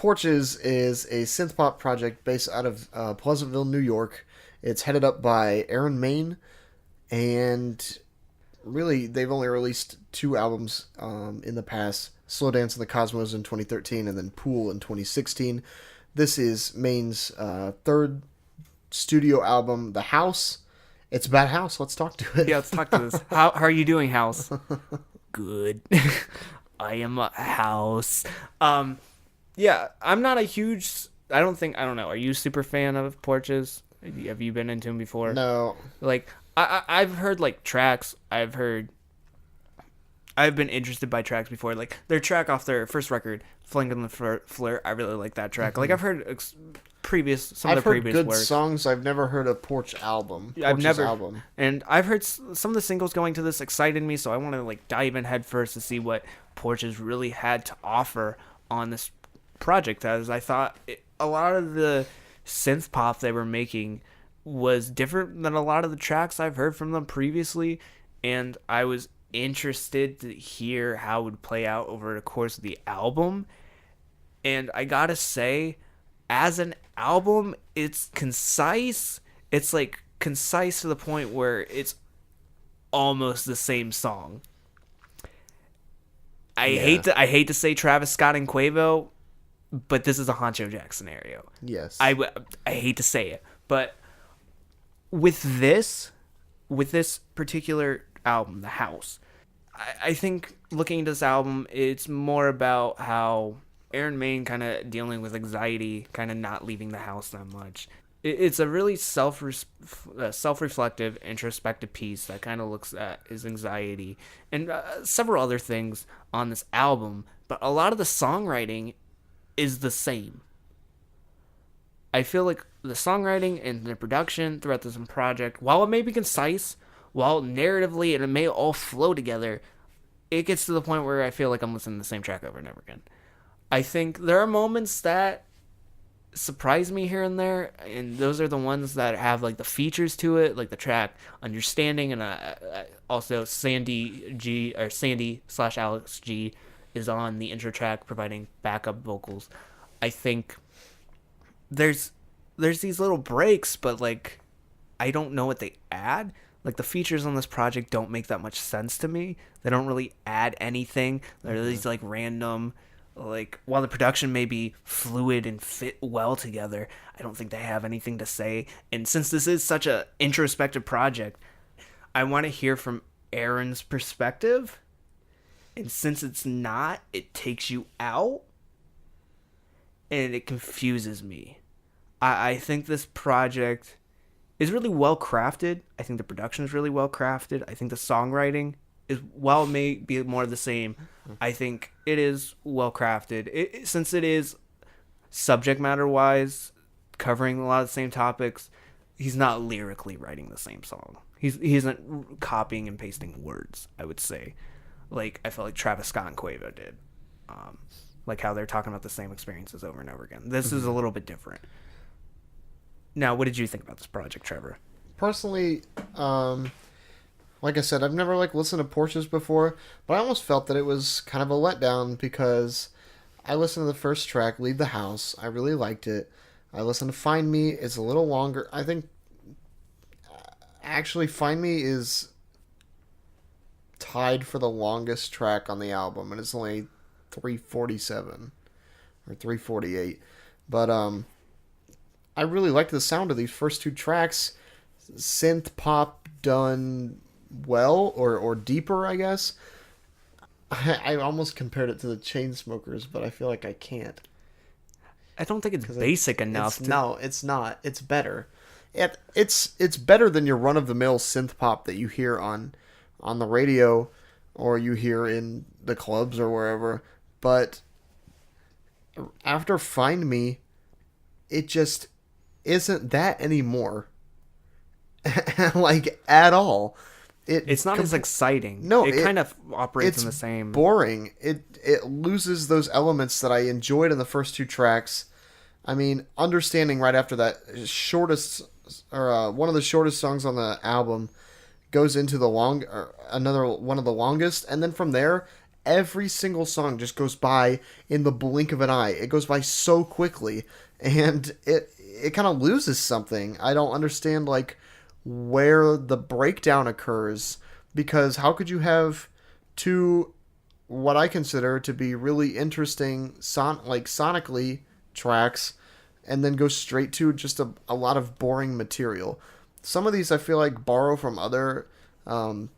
Porches is a synth pop project based out of Pleasantville, New York. It's headed up by Aaron Main, and really they've only released 2 albums in the past: Slow Dance in the Cosmos in 2013, and then Pool in 2016. This is Main's third studio album, The House. It's about house. Let's talk to it. Yeah, let's talk to this. How are you doing, House? Good. I am a House. Yeah, I'm not a huge. I don't know. Are you a super fan of Porches? Have you been into them before? No. Like, I've heard like tracks. I've been interested by tracks before. Like their track off their first record, "Flank on the Flirt." I really like that track. Mm-hmm. Like I've heard some of the previous I've heard good work. songs. I've never heard a Porches album. And I've heard some of the singles going to this excited me, so I want to like dive in head first to see what Porches really had to offer on this project. As I thought a lot of the synth pop they were making was different than a lot of the tracks I've heard from them previously, and I was interested to hear how it would play out over the course of the album. And I gotta say, as an album, it's concise. It's like concise to the point where it's almost the same song. I hate to say Travis Scott and Quavo, but this is a Honcho Jack scenario. Yes. I hate to say it, but with this particular album, The House, I think looking at this album, it's more about how Aaron Main kind of dealing with anxiety, kind of not leaving the house that much. It's a really self-reflective, introspective piece that kind of looks at his anxiety and several other things on this album, but a lot of the songwriting is the same. I feel like the songwriting and the production throughout this project, while it may be concise, while narratively and it may all flow together, it gets to the point where I feel like I'm listening to the same track over and over again. I think there are moments that surprise me here and there, and those are the ones that have like the features to it, like the track Understanding, and also Sandy/Alex G is on the intro track providing backup vocals. I think there's these little breaks, but like I don't know what they add. Like the features on this project don't make that much sense to me. They don't really add anything. They're these like random, like while the production may be fluid and fit well together, I don't think they have anything to say. And since this is such a introspective project, I want to hear from Aaron's perspective. And since it's not, it takes you out and it confuses me. I think this project is really well crafted. I think the production is really well crafted. I think the songwriting is, while it may be more of the same, I think it is well crafted. Since it is subject matter wise covering a lot of the same topics, he's not lyrically writing the same song. He isn't copying and pasting words, I would say, like I felt like Travis Scott and Quavo did. Like how they're talking about the same experiences over and over again. This is a little bit different. Now, what did you think about this project, Trevor? Personally, like I said, I've never listened to Porches before, but I almost felt that it was kind of a letdown because I listened to the first track, Leave the House. I really liked it. I listened to Find Me. It's a little longer. I think actually Find Me is tied for the longest track on the album, and it's only 3:47 or 3:48. But I really liked the sound of these first 2 tracks. Synth pop done well, or deeper, I guess. I almost compared it to the Chainsmokers, but I feel like I can't. I don't think it's basic enough. No, it's not. It's better. It's better than your run-of-the-mill synth pop that you hear on the radio or you hear in the clubs or wherever. But after Find Me, it just isn't that anymore. Like, at all. It's not as exciting. No, it kind of operates in the same. Boring. It loses those elements that I enjoyed in the first 2 tracks. I mean, Understanding right after that shortest, or one of the shortest songs on the album, goes into another one of the longest, and then from there, every single song just goes by in the blink of an eye. It goes by so quickly, and it kind of loses something. I don't understand like where the breakdown occurs, because how could you have two what I consider to be really interesting sonically tracks and then go straight to just a lot of boring material. Some of these I feel like borrow from um,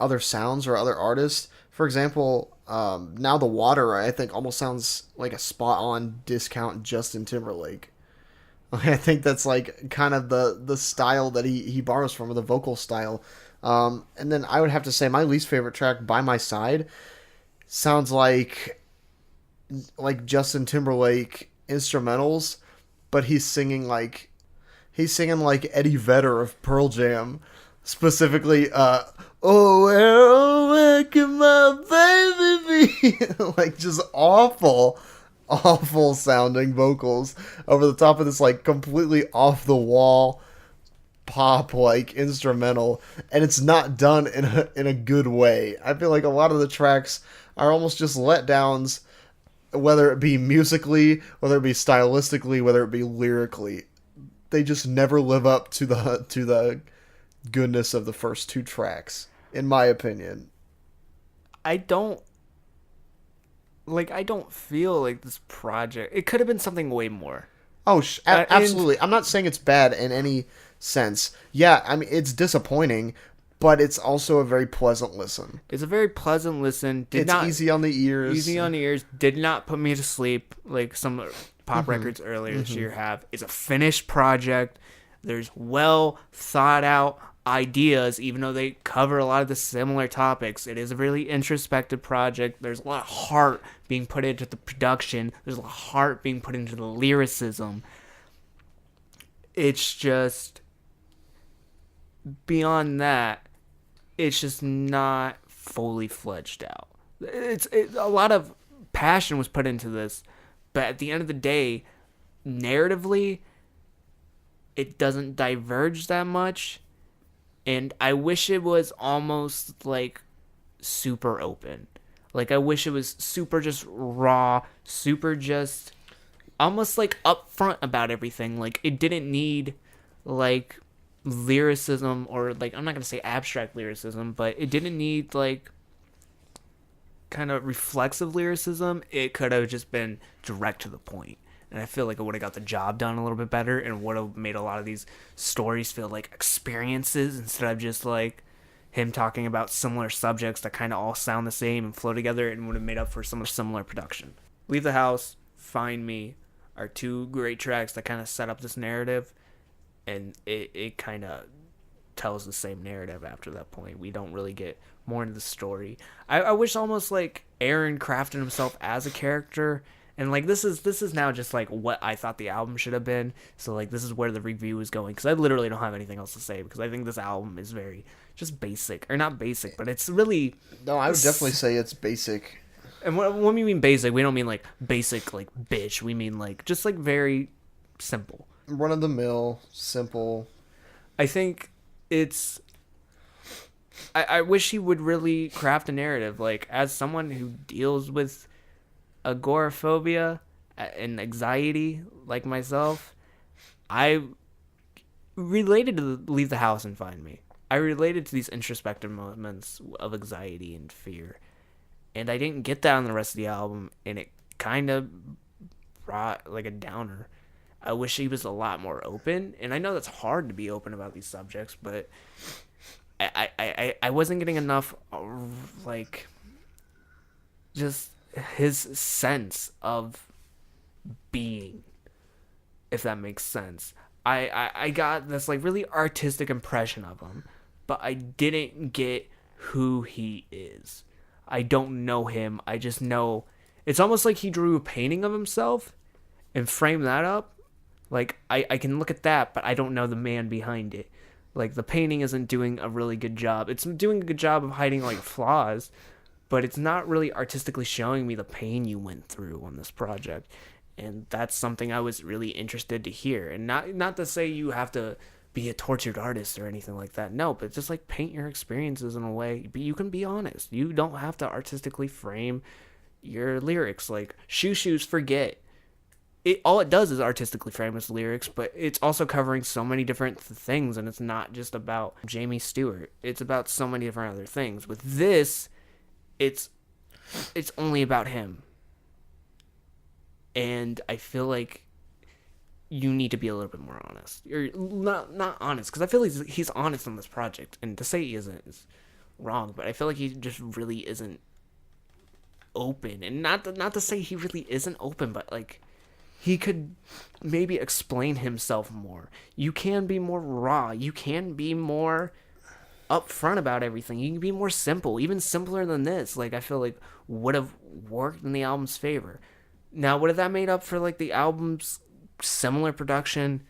other sounds or other artists. For example, Now the Water, I think almost sounds like a spot on discount Justin Timberlake. I think that's like kind of the style that he borrows from, or the vocal style. And then I would have to say my least favorite track, By My Side, sounds like Justin Timberlake instrumentals, but he's singing like Eddie Vedder of Pearl Jam, specifically "Oh where, oh where can my baby be?" Like just awful sounding vocals over the top of this like completely off the wall pop like instrumental, and it's not done in a good way. I feel like a lot of the tracks are almost just letdowns, whether it be musically, whether it be stylistically, whether it be lyrically. They just never live up to the goodness of the first two tracks, in my opinion. I don't I don't feel like this project. It could have been something way more. Oh, And absolutely. I'm not saying it's bad in any sense. Yeah, I mean it's disappointing, but it's also a very pleasant listen. it's a very pleasant listen. Did It's not easy on the ears. easy on the ears. Did not put me to sleep like some pop records earlier this year have. It's a finished project. There's well thought out ideas, even though they cover a lot of the similar topics. It is a really introspective project. There's a lot of heart being put into the production. There's a lot of heart being put into the lyricism. It's just beyond that, it's just not fully fledged out. A lot of passion was put into this, but at the end of the day, narratively, it doesn't diverge that much. And I wish it was almost like super open. Like I wish it was super just raw, super just almost like upfront about everything. Like it didn't need like lyricism, or like I'm not gonna say abstract lyricism, but it didn't need like kind of reflexive lyricism. It could have just been direct to the point. And I feel like it would have got the job done a little bit better, and would have made a lot of these stories feel like experiences instead of just like him talking about similar subjects that kind of all sound the same and flow together, and would have made up for some similar production. Leave the House, Find Me are two great tracks that kind of set up this narrative, and it kind of tells the same narrative after that point. We don't really get more into the story. I wish almost like Aaron crafted himself as a character. And like this is now just like what I thought the album should have been. So like this is where the review is going, because I literally don't have anything else to say, because I think this album is very just basic, or not basic, but it's really No, I would definitely say it's basic. And when we mean basic, we don't mean like basic like bitch. We mean like just like very simple. Run of the mill, simple. I think it's. I wish he would really craft a narrative. Like as someone who deals with agoraphobia and anxiety like myself, I related to Leave the House and Find Me. I related to these introspective moments of anxiety and fear, and I didn't get that on the rest of the album, and it kind of brought like a downer. I wish he was a lot more open, and I know that's hard to be open about these subjects, but I wasn't getting enough like just his sense of being, if that makes sense. I got this like really artistic impression of him, but I didn't get who he is. I don't know him. I just know it's almost like he drew a painting of himself and framed that up. Like I can look at that, but I don't know the man behind it. Like the painting isn't doing a really good job. It's doing a good job of hiding like flaws, but it's not really artistically showing me the pain you went through on this project. And that's something I was really interested to hear. And not to say you have to be a tortured artist or anything like that. No, but just like paint your experiences in a way. But you can be honest. You don't have to artistically frame your lyrics. Like shoes, forget it. All it does is artistically frame its lyrics, but it's also covering so many different things, and it's not just about Jamie Stewart. It's about so many different other things. With this, it's only about him, and I feel like you need to be a little bit more honest. You're not honest, because I feel like he's honest on this project, and to say he isn't is wrong. But I feel like he just really isn't open, and not to say he really isn't open, but like he could maybe explain himself more. You can be more raw. You can be more upfront about everything. You can be more simple, even simpler than this. Like I feel like would have worked in the album's favor. Now, would have that made up for like the album's similar production?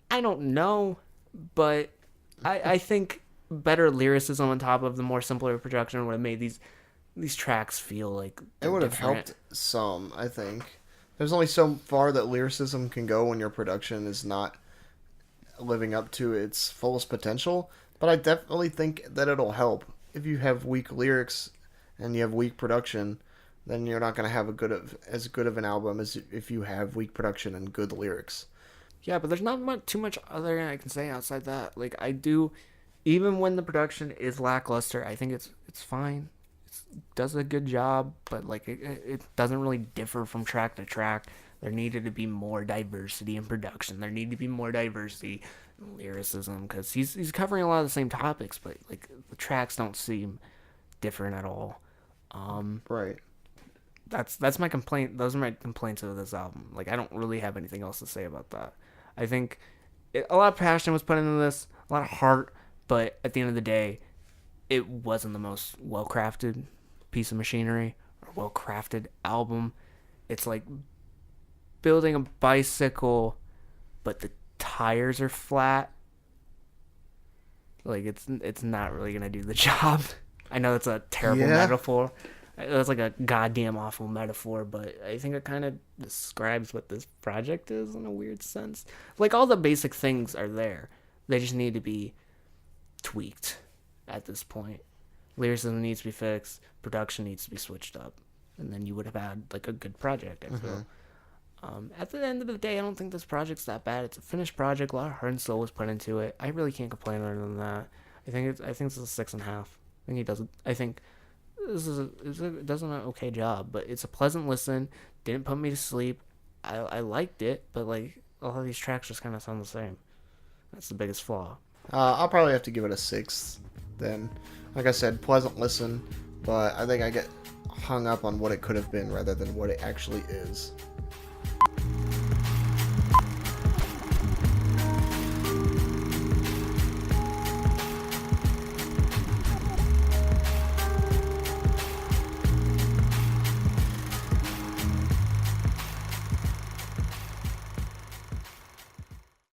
I don't know, but I think better lyricism on top of the more simpler production would have made these tracks feel like It would have different. helped some, I think. There's only so far that lyricism can go when your production is not living up to its fullest potential, but I definitely think that it'll help. If you have weak lyrics and you have weak production, then you're not going to have as good of an album as if you have weak production and good lyrics. Yeah, but there's not too much other I can say outside that. Like I do, even when the production is lackluster, I think it's fine. It does a good job, but like it doesn't really differ from track to track. There needed to be more diversity in production. There needed to be more diversity in lyricism, because he's covering a lot of the same topics, but like the tracks don't seem different at all. Um, Right. that's my complaint. Those are my complaints of this album. Like I don't really have anything else to say about that. I think a lot of passion was put into this, a lot of heart, but at the end of the day, it wasn't the most well crafted piece of machinery or well crafted album. It's like building a bicycle, but the tires are flat. Like it's not really gonna do the job. I know it's a terrible Yeah. metaphor. That's like a goddamn awful metaphor, but I think it kind of describes what this project is in a weird sense. Like all the basic things are there. They just need to be tweaked at this point. Lyricism needs to be fixed, production needs to be switched up, and then you would have had like a good project, I feel. At the end of the day, I don't think this project's that bad. It's a finished project. A lot of heart and soul was put into it. I really can't complain other than that. I think it's a 6.5. I think he does. I think it does an okay job, but it's a pleasant listen. Didn't put me to sleep. I liked it, but like a lot of these tracks just kind of sound the same. That's the biggest flaw. I'll probably have to give it a 6 then. Like I said, pleasant listen, but I think I get hung up on what it could have been rather than what it actually is.